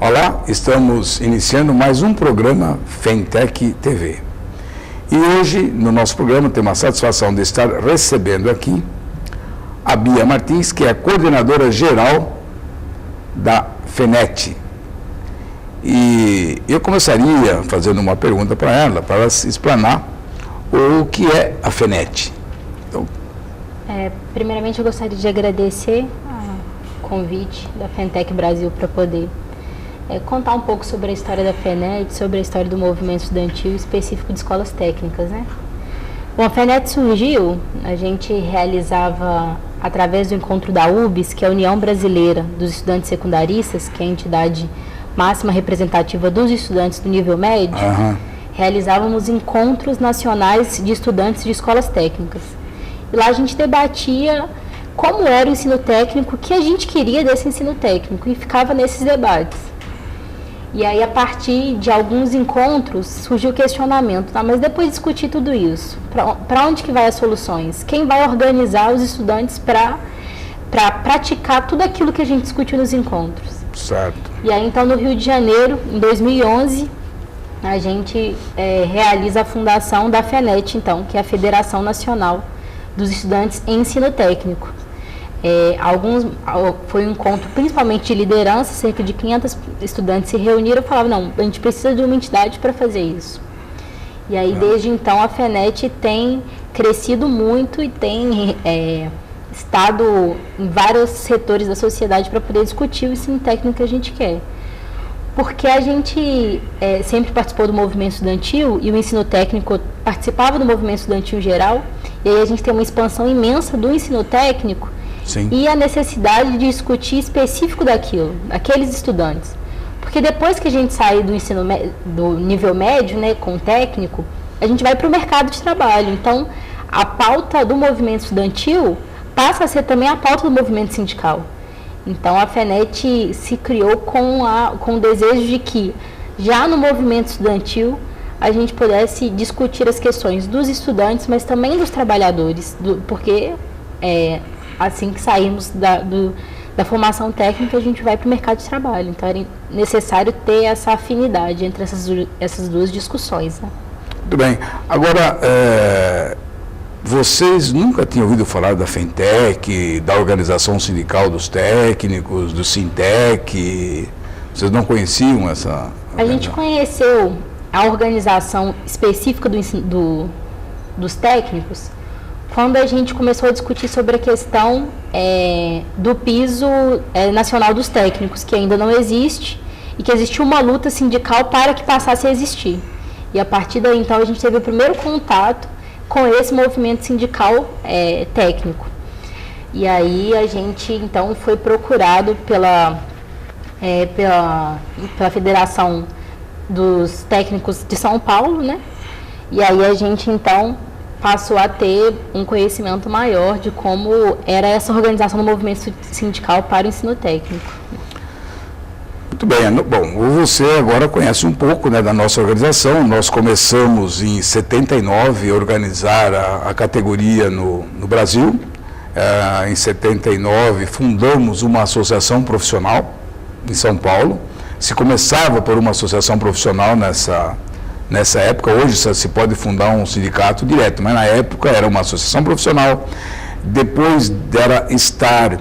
Olá, estamos iniciando mais um programa Fentec TV. E hoje, no nosso programa, temos a satisfação de estar recebendo aqui a Bia Martins, que é a coordenadora geral da FENET. E eu começaria fazendo uma pergunta para ela se explanar o que é a FENET. Então, primeiramente, eu gostaria de agradecer o convite da Fentec Brasil para poder contar um pouco sobre a história da FENET, sobre a história do movimento estudantil específico de escolas técnicas, né? Bom, a FENET surgiu, a gente realizava através do encontro da UBS, que é a União Brasileira dos Estudantes Secundaristas, que é a entidade máxima representativa dos estudantes do nível médio, realizávamos encontros nacionais de estudantes de escolas técnicas. E lá a gente debatia como era o ensino técnico, o que a gente queria desse ensino técnico, e ficava nesses debates. E aí, a partir de alguns encontros, surgiu o questionamento, tá? Mas depois de discutir tudo isso, para onde que vai as soluções? Quem vai organizar os estudantes para praticar tudo aquilo que a gente discutiu nos encontros? Certo. E aí, então, no Rio de Janeiro, em 2011, a gente realiza a fundação da FENET, então, que é a Federação Nacional dos Estudantes em Ensino Técnico. Foi um encontro principalmente de liderança, cerca de 500 estudantes se reuniram e falavam, não, a gente precisa de uma entidade para fazer isso. E aí, desde então, a FENET tem crescido muito e tem estado em vários setores da sociedade para poder discutir o ensino técnico que a gente quer. Porque a gente sempre participou do movimento estudantil e o ensino técnico participava do movimento estudantil em geral, e aí a gente tem uma expansão imensa do ensino técnico. Sim. E a necessidade de discutir específico daquilo, daqueles estudantes. Porque depois que a gente sair do ensino do nível médio, né, com o técnico, a gente vai para o mercado de trabalho. Então, a pauta do movimento estudantil passa a ser também a pauta do movimento sindical. Então, a FENET se criou com o desejo de que, já no movimento estudantil, a gente pudesse discutir as questões dos estudantes, mas também dos trabalhadores, porque assim que saímos da formação técnica, a gente vai para o mercado de trabalho. Então, era necessário ter essa afinidade entre essas duas discussões, né? Muito bem. Agora, vocês nunca tinham ouvido falar da FENTEC, da Organização Sindical dos Técnicos, do Sintec? Vocês não conheciam essa? A gente conheceu a organização específica dos técnicos quando a gente começou a discutir sobre a questão do piso nacional dos técnicos, que ainda não existe, e que existiu uma luta sindical para que passasse a existir. E a partir daí, então, a gente teve o primeiro contato com esse movimento sindical técnico. E aí a gente, então, foi procurado pela Federação dos Técnicos de São Paulo, né? E aí a gente, então, passou a ter um conhecimento maior de como era essa organização do movimento sindical para o ensino técnico. Muito bem. Bom, você agora conhece um pouco, né, da nossa organização. Nós começamos em 79 a organizar a categoria no Brasil. Em 79 fundamos uma associação profissional em São Paulo. Se começava por uma associação profissional nessa época. Hoje se pode fundar um sindicato direto, mas na época era uma associação profissional. Depois dela estar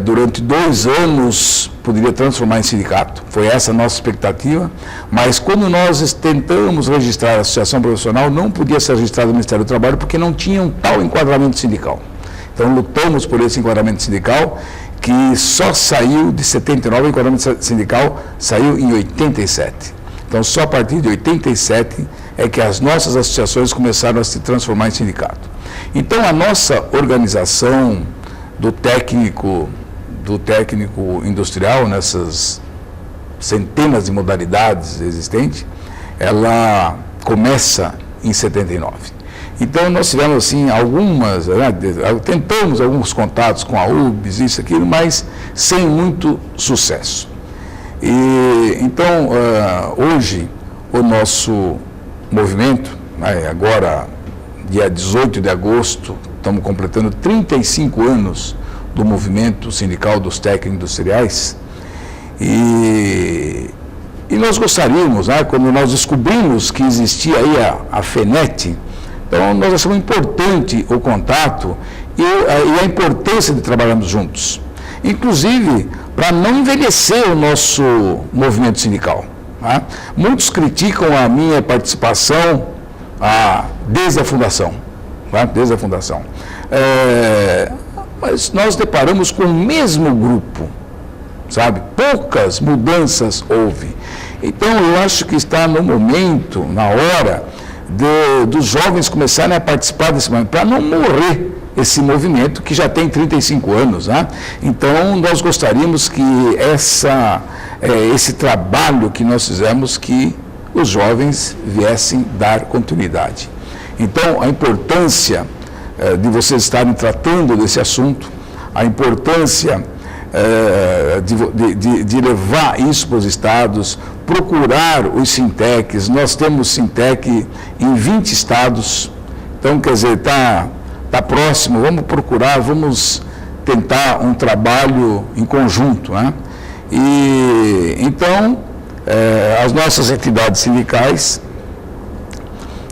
durante 2 anos, poderia transformar em sindicato. Foi essa a nossa expectativa, mas quando nós tentamos registrar a associação profissional, não podia ser registrado no Ministério do Trabalho porque não tinha um tal enquadramento sindical. Então lutamos por esse enquadramento sindical, que só saiu de 79, o enquadramento sindical saiu em 87. Então, só a partir de 87 é que as nossas associações começaram a se transformar em sindicato. Então, a nossa organização do técnico industrial, nessas centenas de modalidades existentes, ela começa em 79. Então, nós tivemos, assim, tentamos alguns contatos com a UBS, isso, aquilo, mas sem muito sucesso. E, então, hoje, o nosso movimento, agora, dia 18 de agosto, estamos completando 35 anos do movimento sindical dos técnicos industriais, E nós gostaríamos, né, quando nós descobrimos que existia aí a FENET, então nós achamos importante o contato e a importância de trabalharmos juntos. Inclusive, para não envelhecer o nosso movimento sindical. Né? Muitos criticam a minha participação desde a fundação. Né? Desde a fundação. Mas nós deparamos com o mesmo grupo, sabe? Poucas mudanças houve. Então, eu acho que está no momento, na hora, dos jovens começarem a participar desse movimento, para não morrer esse movimento que já tem 35 anos. Né? Então, nós gostaríamos que esse trabalho que nós fizemos, que os jovens viessem dar continuidade. Então, a importância de vocês estarem tratando desse assunto, a importância de levar isso para os estados, procurar os Sintecs. Nós temos Sintec em 20 estados, então, quer dizer, está próximo, vamos procurar, vamos tentar um trabalho em conjunto. Né? E, então, as nossas entidades sindicais,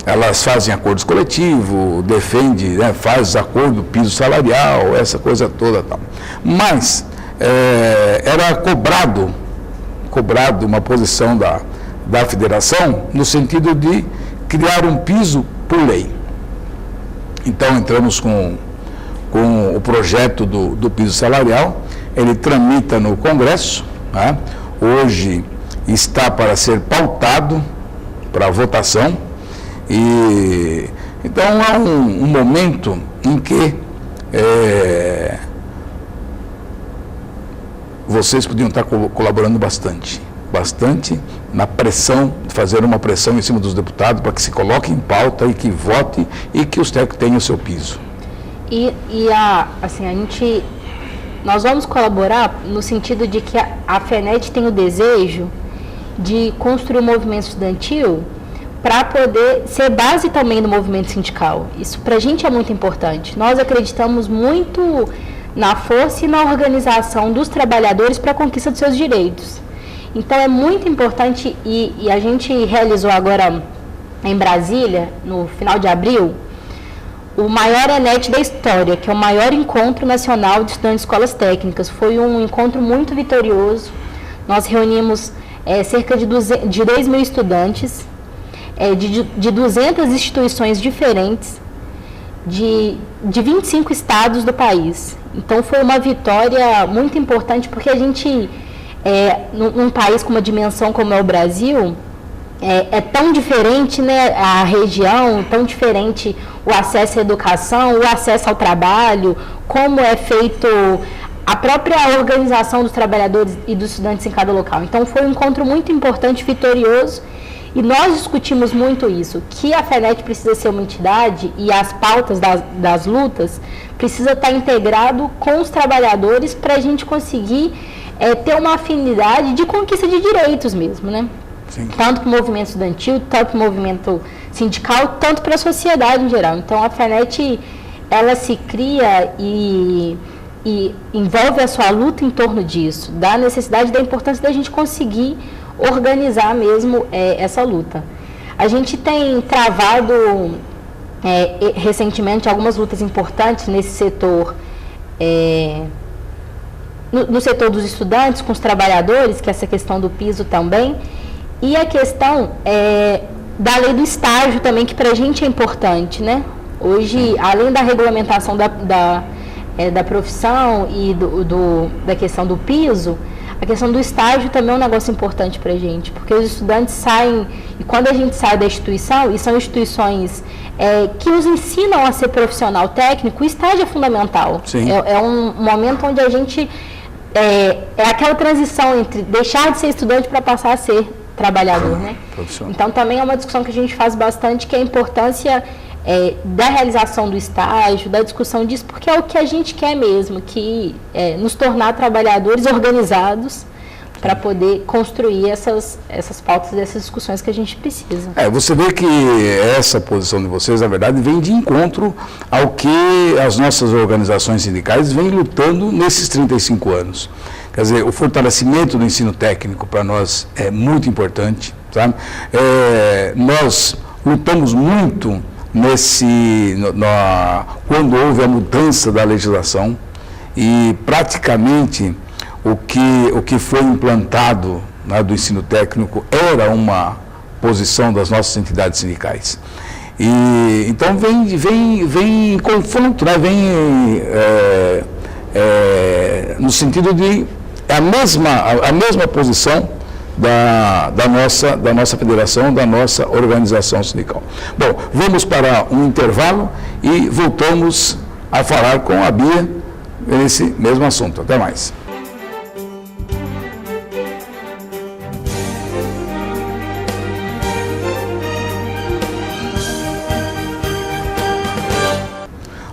elas fazem acordos coletivos, defendem, né, faz acordo, piso salarial, essa coisa toda. Tal. Mas era cobrado uma posição da federação no sentido de criar um piso por lei. Então, entramos com o projeto do piso salarial, ele tramita no Congresso, né? Hoje está para ser pautado para votação, e então há um momento em que vocês podiam estar colaborando bastante na pressão, fazer uma pressão em cima dos deputados para que se coloque em pauta e que vote e que os técnicos tenham o seu piso. Nós vamos colaborar no sentido de que a FENET tem o desejo de construir um movimento estudantil para poder ser base também do movimento sindical. Isso para a gente é muito importante. Nós acreditamos muito na força e na organização dos trabalhadores para a conquista dos seus direitos. Então é muito importante, e a gente realizou agora em Brasília, no final de abril, o maior ENET da história, que é o maior encontro nacional de estudantes de escolas técnicas. Foi um encontro muito vitorioso. Nós reunimos cerca de 2 mil estudantes, de 200 instituições diferentes, de 25 estados do país. Então foi uma vitória muito importante, porque a gente, num país com uma dimensão como é o Brasil, é tão diferente, né, a região, tão diferente o acesso à educação, o acesso ao trabalho, como é feito a própria organização dos trabalhadores e dos estudantes em cada local. Então foi um encontro muito importante, vitorioso, e nós discutimos muito isso, que a FENET precisa ser uma entidade e as pautas das lutas precisa estar integrado com os trabalhadores para a gente conseguir ter uma afinidade de conquista de direitos mesmo, né? Sim. Tanto para o movimento estudantil, tanto para o movimento sindical, tanto para a sociedade em geral. Então a FENET, ela se cria e envolve a sua luta em torno disso, da necessidade, da importância da gente conseguir organizar mesmo essa luta. A gente tem travado recentemente algumas lutas importantes nesse setor, no setor dos estudantes, com os trabalhadores, que é essa questão do piso também, e a questão da lei do estágio também, que para a gente é importante, né? Hoje, além da regulamentação da profissão e da questão do piso, a questão do estágio também é um negócio importante para a gente, porque os estudantes saem, e quando a gente sai da instituição, e são instituições que nos ensinam a ser profissional técnico, o estágio é fundamental. Sim. É um momento onde a gente, é aquela transição entre deixar de ser estudante para passar a ser trabalhador, né? Então também é uma discussão que a gente faz bastante, que é a importância da realização do estágio, da discussão disso, porque é o que a gente quer mesmo, que nos tornar trabalhadores organizados para poder construir essas pautas, essas discussões que a gente precisa. Você vê que essa posição de vocês, na verdade, vem de encontro ao que as nossas organizações sindicais vêm lutando nesses 35 anos. Quer dizer, o fortalecimento do ensino técnico para nós é muito importante, sabe? Nós lutamos muito quando houve a mudança da legislação e praticamente o que foi implantado, né, do ensino técnico era uma posição das nossas entidades sindicais. E então vem confronto, né, no sentido de a mesma posição da nossa federação, da nossa organização sindical. Bom, vamos para um intervalo e voltamos a falar com a Bia nesse mesmo assunto. Até mais.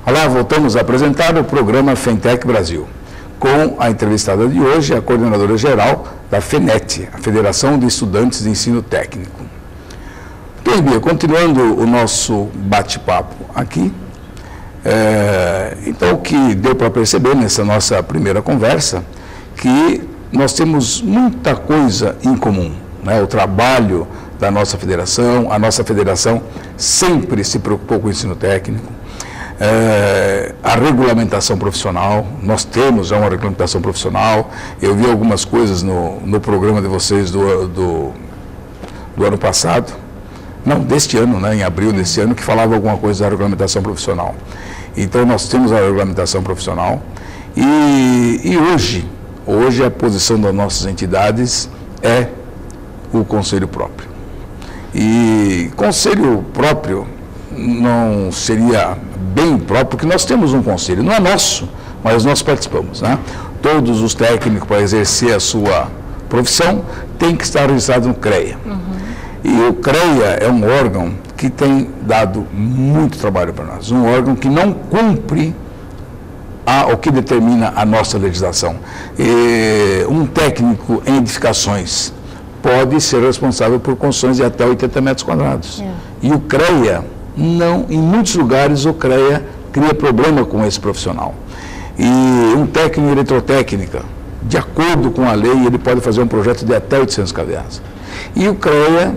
Olá, voltamos a apresentar o programa Fentec Brasil, com a entrevistada de hoje, a coordenadora geral da FENET, a Federação de Estudantes de Ensino Técnico. Pois bem, continuando o nosso bate-papo aqui, então o que deu para perceber nessa nossa primeira conversa, que nós temos muita coisa em comum, né? O trabalho da nossa federação, a nossa federação sempre se preocupou com o ensino técnico, a regulamentação profissional, nós temos já uma regulamentação profissional. Eu vi algumas coisas no programa de vocês do ano passado, não, deste ano, né, em abril deste ano, que falava alguma coisa da regulamentação profissional. Então nós temos a regulamentação profissional e hoje a posição das nossas entidades é o conselho próprio. E conselho próprio não seria bem próprio, porque nós temos um conselho, não é nosso, mas nós participamos, né? Todos os técnicos, para exercer a sua profissão, têm que estar registrados no CREA. E o CREA é um órgão que tem dado muito trabalho para nós, um órgão que não cumpre o que determina a nossa legislação. Um técnico em edificações pode ser responsável por construções de até 80 metros quadrados. E o CREA, não, em muitos lugares o CREA cria problema com esse profissional. E um técnico em eletrotécnica, de acordo com a lei, ele pode fazer um projeto de até 800 kVA. E o CREA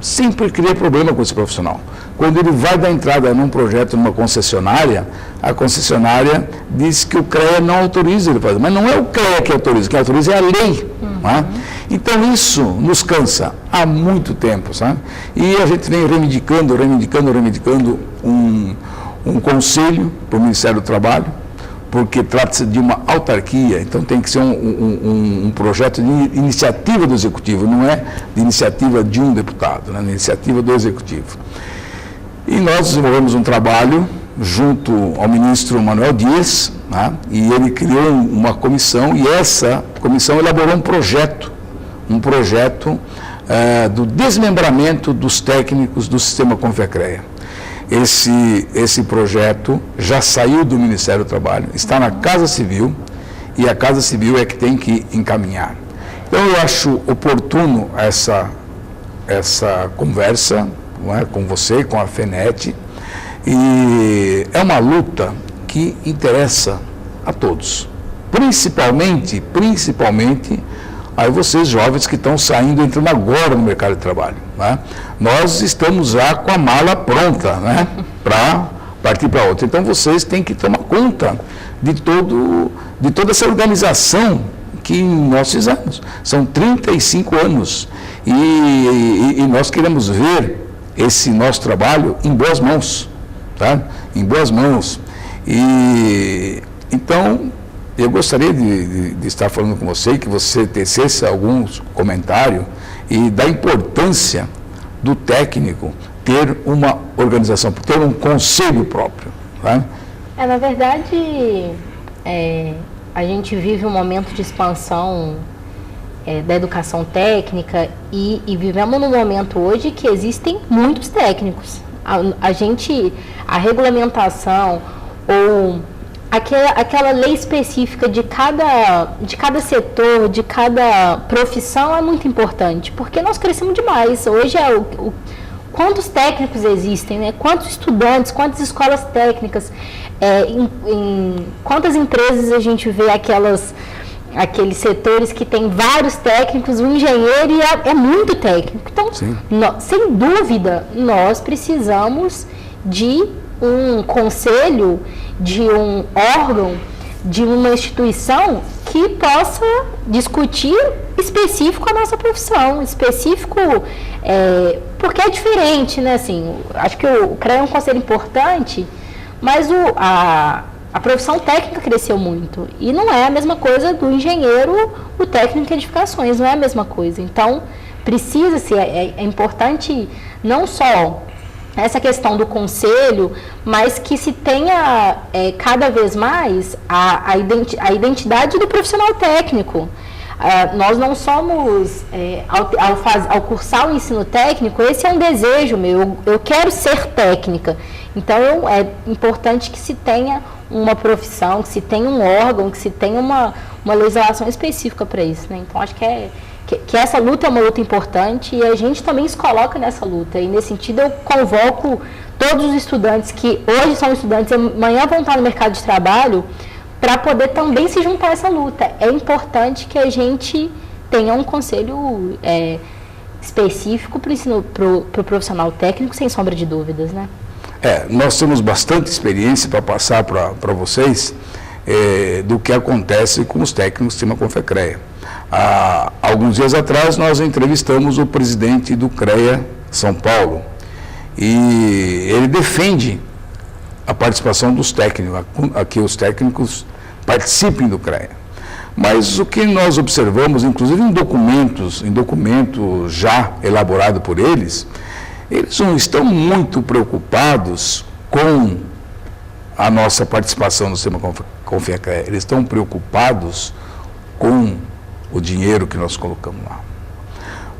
sempre cria problema com esse profissional. Quando ele vai dar entrada num projeto, numa concessionária, a concessionária diz que o CREA não autoriza ele fazer. Mas não é o CREA que autoriza, quem autoriza é a lei. Não é? Então isso nos cansa há muito tempo, sabe? E a gente vem reivindicando um conselho para o Ministério do Trabalho, porque trata-se de uma autarquia, então tem que ser um projeto de iniciativa do Executivo, não é de iniciativa de um deputado, né? Iniciativa do Executivo. E nós desenvolvemos um trabalho junto ao ministro Manuel Dias, né? E ele criou uma comissão, e essa comissão elaborou um projeto do desmembramento dos técnicos do sistema Confiacrea. Esse projeto já saiu do Ministério do Trabalho, está na Casa Civil, e a Casa Civil é que tem que encaminhar. Então eu acho oportuno essa conversa, não é, com você, com a FENET, e é uma luta que interessa a todos, principalmente aí vocês jovens que estão entrando agora no mercado de trabalho, né? Nós estamos já com a mala pronta, né, para partir para outra. Então vocês têm que tomar conta de toda essa organização que nós fizemos. São 35 anos e nós queremos ver esse nosso trabalho em boas mãos, tá? Em boas mãos. E então eu gostaria de estar falando com você, que você tecesse alguns comentários e da importância do técnico ter uma organização, ter um conselho próprio. Tá? Na verdade, a gente vive um momento de expansão da educação técnica e vivemos num momento hoje que existem muitos técnicos. A regulamentação ou aquela lei específica de cada setor, de cada profissão é muito importante, porque nós crescemos demais. Hoje quantos técnicos existem, né? Quantos estudantes, quantas escolas técnicas, quantas empresas a gente vê aquelas aqueles setores que tem vários técnicos, o engenheiro é muito técnico. Então, sem dúvida, nós precisamos de um conselho, de um órgão, de uma instituição que possa discutir específico a nossa profissão, específico, porque é diferente, né? Assim, acho que o CREA é um conselho importante, mas a profissão técnica cresceu muito e não é a mesma coisa do engenheiro, o técnico em edificações, não é a mesma coisa. Então, precisa-se, é importante não só essa questão do conselho, mas que se tenha cada vez mais a identidade do profissional técnico. Nós não somos, ao cursar o ensino técnico, esse é um desejo meu, eu quero ser técnica. Então, é importante que se tenha uma profissão, que se tenha um órgão, que se tenha uma legislação específica para isso, né? Então, acho que essa luta é uma luta importante e a gente também se coloca nessa luta. E, nesse sentido, eu convoco todos os estudantes que hoje são estudantes e amanhã vão estar no mercado de trabalho para poder também se juntar a essa luta. É importante que a gente tenha um conselho específico para o profissional técnico, sem sombra de dúvidas, né? Nós temos bastante experiência para passar para vocês do que acontece com os técnicos do sistema Confecreia. Há alguns dias atrás nós entrevistamos o presidente do CREA São Paulo e ele defende a participação dos técnicos, aqui os técnicos participem do CREA. Mas o que nós observamos, inclusive em documento já elaborado por eles não estão muito preocupados com a nossa participação no sistema Confecreia. Eles estão preocupados com o dinheiro que nós colocamos lá.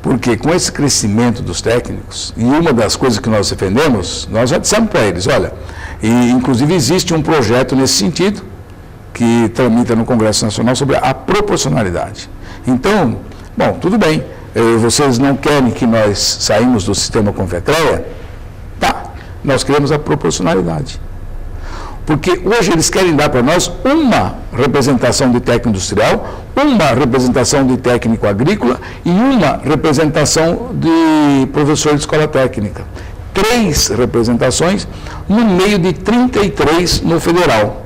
Porque com esse crescimento dos técnicos, e uma das coisas que nós defendemos, nós já dissemos para eles, olha, e inclusive existe um projeto nesse sentido, que tramita no Congresso Nacional sobre a proporcionalidade. Então, bom, tudo bem, vocês não querem que nós saímos do sistema Confecreia? Tá, nós queremos a proporcionalidade. Porque hoje eles querem dar para nós uma representação de técnico industrial, uma representação de técnico agrícola e uma representação de professor de escola técnica. 3 representações no meio de 33 no federal.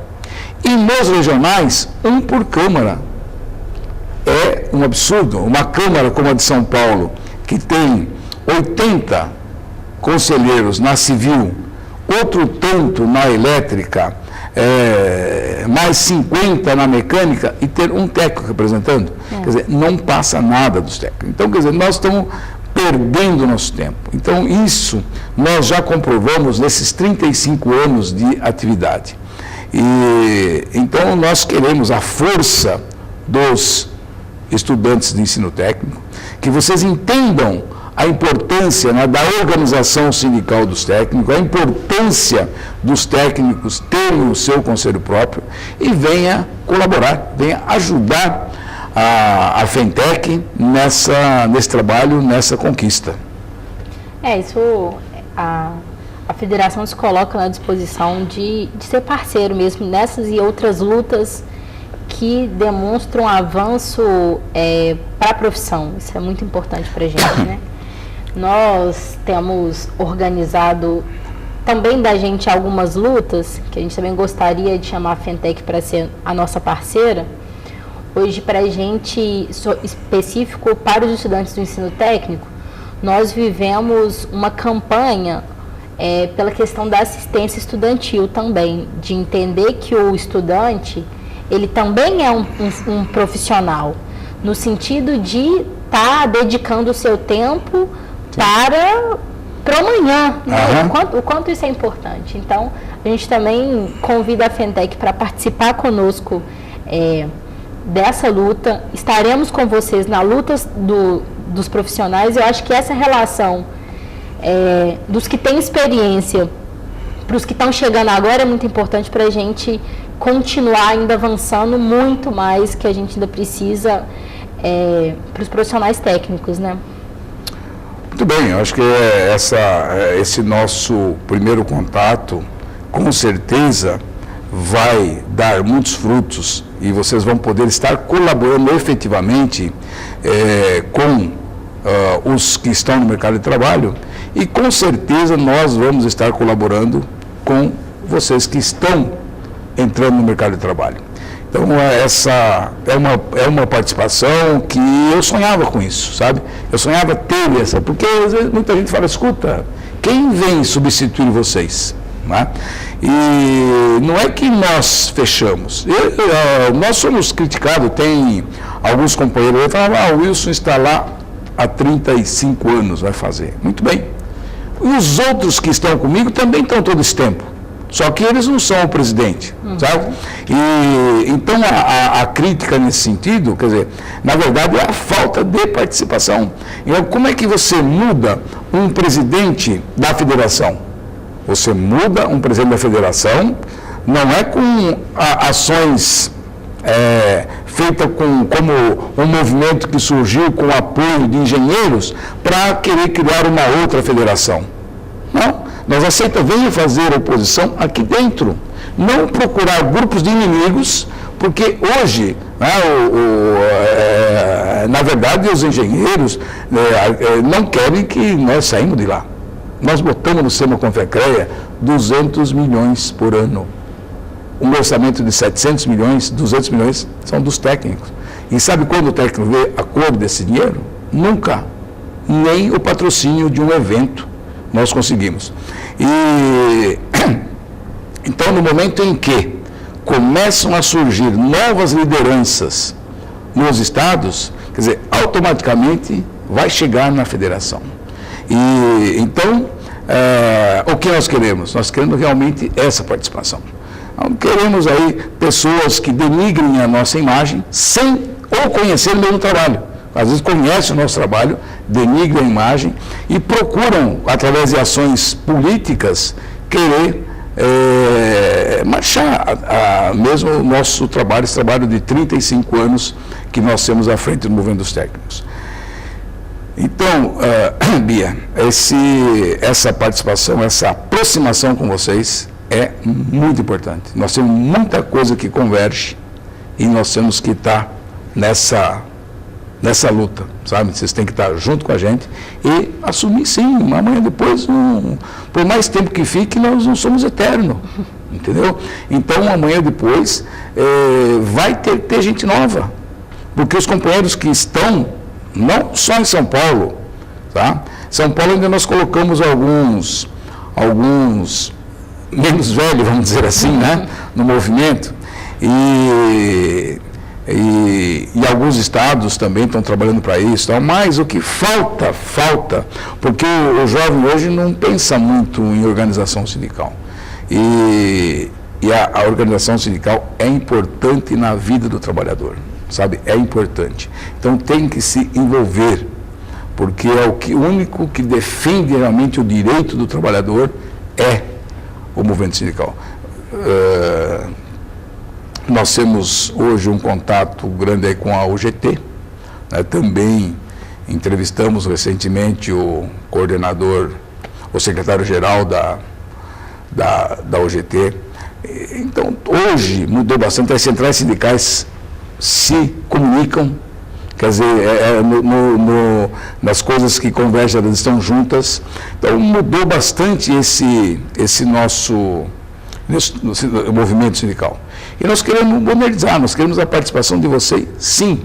E nos regionais, 1 por Câmara. É um absurdo. Uma Câmara como a de São Paulo, que tem 80 conselheiros na civil, outro tanto na elétrica, mais 50 na mecânica e ter um técnico representando, quer dizer, não passa nada dos técnicos. Então, quer dizer, nós estamos perdendo nosso tempo. Então, isso nós já comprovamos nesses 35 anos de atividade. E então nós queremos a força dos estudantes de ensino técnico, que vocês entendam a importância, né, da organização sindical dos técnicos, a importância dos técnicos terem o seu conselho próprio e venha colaborar, venha ajudar a FENTEC nesse trabalho, nessa conquista. A federação se coloca na disposição de ser parceiro mesmo nessas e outras lutas que demonstram avanço para a profissão. Isso é muito importante para a gente, né? Nós temos organizado também da gente algumas lutas, que a gente também gostaria de chamar a FENTEC para ser a nossa parceira. Hoje, para a gente, específico para os estudantes do ensino técnico, nós vivemos uma campanha pela questão da assistência estudantil também, de entender que o estudante, ele também é um profissional, no sentido de estar dedicando o seu tempo para amanhã, né? O quanto isso é importante. Então, a gente também convida a FENTEC para participar conosco dessa luta. Estaremos com vocês na luta dos profissionais. Eu acho que essa relação dos que têm experiência para os que estão chegando agora é muito importante para a gente continuar ainda avançando muito mais, que a gente ainda precisa para os profissionais técnicos, né? Muito bem, eu acho que esse nosso primeiro contato, com certeza, vai dar muitos frutos e vocês vão poder estar colaborando efetivamente com os que estão no mercado de trabalho, e com certeza nós vamos estar colaborando com vocês que estão entrando no mercado de trabalho. Então, essa é uma participação que eu sonhava com isso, sabe? Eu sonhava ter essa, porque às vezes muita gente fala, escuta, quem vem substituir vocês? Né? E não é que nós fechamos. Nós somos criticados, tem alguns companheiros que falam, o Wilson está lá há 35 anos, vai fazer. Muito bem. E os outros que estão comigo também estão todo esse tempo. Só que eles não são o presidente, sabe? E, então, a crítica nesse sentido, quer dizer, na verdade, é a falta de participação. Então, como é que você muda um presidente da federação? Você muda um presidente da federação, não é com ações feitas como um movimento que surgiu com o apoio de engenheiros para querer criar uma outra federação. Não. Nós aceitamos, venha fazer oposição aqui dentro, não procurar grupos de inimigos, porque hoje, né, na verdade, os engenheiros não querem que nós saímos de lá. Nós botamos no SEMA Confecreia 200 milhões por ano. Um orçamento de 700 milhões, 200 milhões são dos técnicos. E sabe quando o técnico vê a cor desse dinheiro? Nunca. Nem o patrocínio de um evento nós conseguimos. E então, no momento em que começam a surgir novas lideranças nos estados, quer dizer, automaticamente vai chegar na federação. E então, o que nós queremos? Nós queremos realmente essa participação. Não queremos aí pessoas que denigrem a nossa imagem sem ou conhecer o mesmo trabalho. Às vezes conhecem o nosso trabalho, denigram a imagem e procuram, através de ações políticas, querer marchar mesmo o nosso trabalho, esse trabalho de 35 anos que nós temos à frente do movimento dos técnicos. Então, Bia, essa participação, essa aproximação com vocês é muito importante. Nós temos muita coisa que converge e nós temos que estar nessa luta, sabe? Vocês têm que estar junto com a gente e assumir, sim, amanhã depois, por mais tempo que fique, nós não somos eternos, entendeu? Então, amanhã depois, vai ter gente nova, porque os companheiros que estão, não só em São Paulo, tá? São Paulo ainda nós colocamos alguns menos velhos, vamos dizer assim, né? No movimento, e alguns estados também estão trabalhando para isso, tá? Mas o que falta, porque o jovem hoje não pensa muito em organização sindical. E a organização sindical é importante na vida do trabalhador, sabe? É importante. Então tem que se envolver, porque é o único que defende realmente o direito do trabalhador é o movimento sindical. Nós temos hoje um contato grande aí com a UGT, né? Também entrevistamos recentemente o coordenador, o secretário-geral da UGT. Então, hoje mudou bastante, as centrais sindicais se comunicam, quer dizer, nas coisas que convergem, elas estão juntas. Então, mudou bastante esse nosso movimento sindical. E nós queremos modernizar, nós queremos a participação de vocês, sim,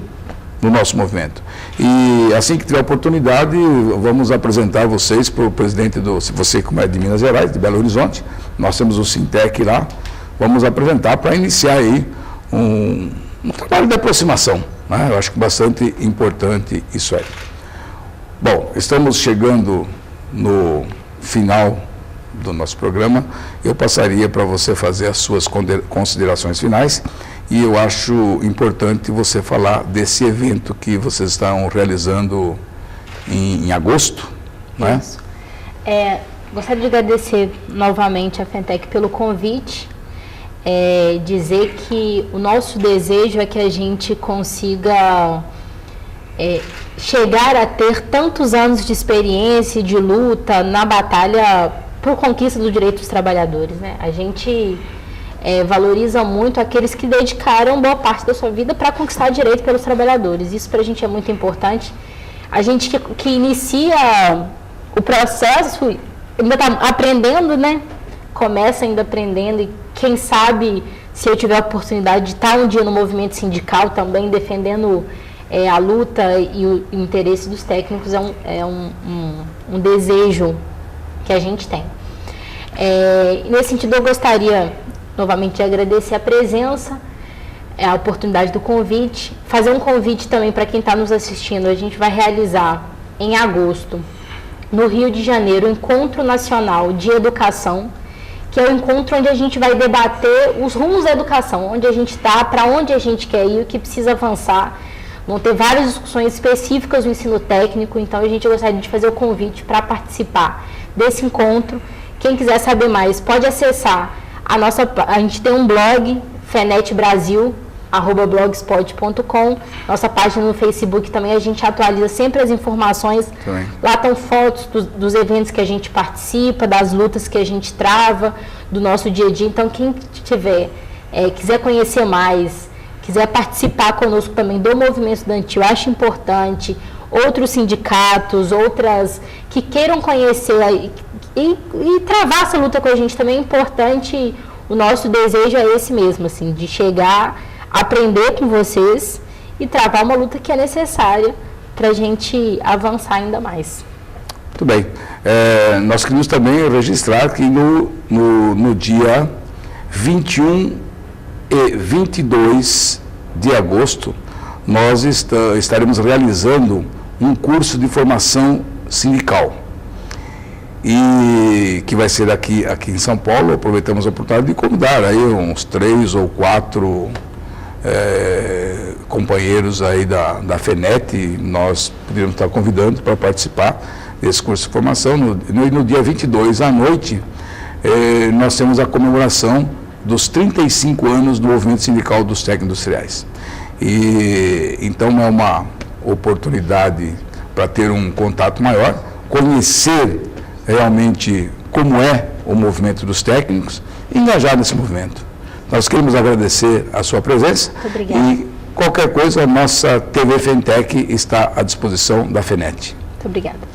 no nosso movimento. E assim que tiver oportunidade, vamos apresentar vocês para o presidente você como é de Minas Gerais, de Belo Horizonte, nós temos o Sintec lá, vamos apresentar para iniciar aí um trabalho de aproximação, né? Eu acho que bastante importante isso aí. Bom, estamos chegando no final do nosso programa, eu passaria para você fazer as suas considerações finais e eu acho importante você falar desse evento que vocês estão realizando em agosto, né? Isso. Gostaria de agradecer novamente a FENTEC pelo convite, dizer que o nosso desejo é que a gente consiga chegar a ter tantos anos de experiência e de luta na batalha por conquista do direito dos trabalhadores, né? A gente valoriza muito aqueles que dedicaram boa parte da sua vida para conquistar direito pelos trabalhadores. Isso para a gente é muito importante. A gente que inicia o processo ainda está aprendendo, né? Começa ainda aprendendo e quem sabe, se eu tiver a oportunidade de estar um dia no movimento sindical também, defendendo a luta e o interesse dos técnicos, é um desejo que a gente tem. Nesse sentido, eu gostaria novamente de agradecer a presença, a oportunidade do convite, fazer um convite também para quem está nos assistindo. A gente vai realizar em agosto, no Rio de Janeiro, o Encontro Nacional de Educação, que é o encontro onde a gente vai debater os rumos da educação, onde a gente está, para onde a gente quer ir, o que precisa avançar. Vão ter várias discussões específicas do ensino técnico, então a gente gostaria de fazer o convite para participar desse encontro. Quem quiser saber mais, pode acessar a gente tem um blog, fenetbrasil@blogspot.com, nossa página no Facebook também, a gente atualiza sempre as informações. Também. Lá estão fotos dos eventos que a gente participa, das lutas que a gente trava, do nosso dia a dia. Então, quem quiser conhecer mais, quiser participar conosco também do movimento estudantil, acho importante, outros sindicatos, outras que queiram conhecer e travar essa luta com a gente também é importante. O nosso desejo é esse mesmo, assim, de chegar, aprender com vocês e travar uma luta que é necessária para a gente avançar ainda mais. Muito bem. Nós queremos também registrar que no dia 21 e 22 de agosto, nós estaremos realizando um curso de formação sindical. E que vai ser aqui em São Paulo. Aproveitamos a oportunidade de convidar aí uns 3 ou 4 companheiros aí da FENET, nós poderíamos estar convidando para participar desse curso de formação. No dia 22 à noite, nós temos a comemoração dos 35 anos do movimento sindical dos técnicos industriais. E então é uma oportunidade para ter um contato maior, conhecer realmente como é o movimento dos técnicos e engajar nesse movimento. Nós queremos agradecer a sua presença. Muito obrigada. E qualquer coisa, a nossa TV Fentec está à disposição da FENET. Muito obrigada.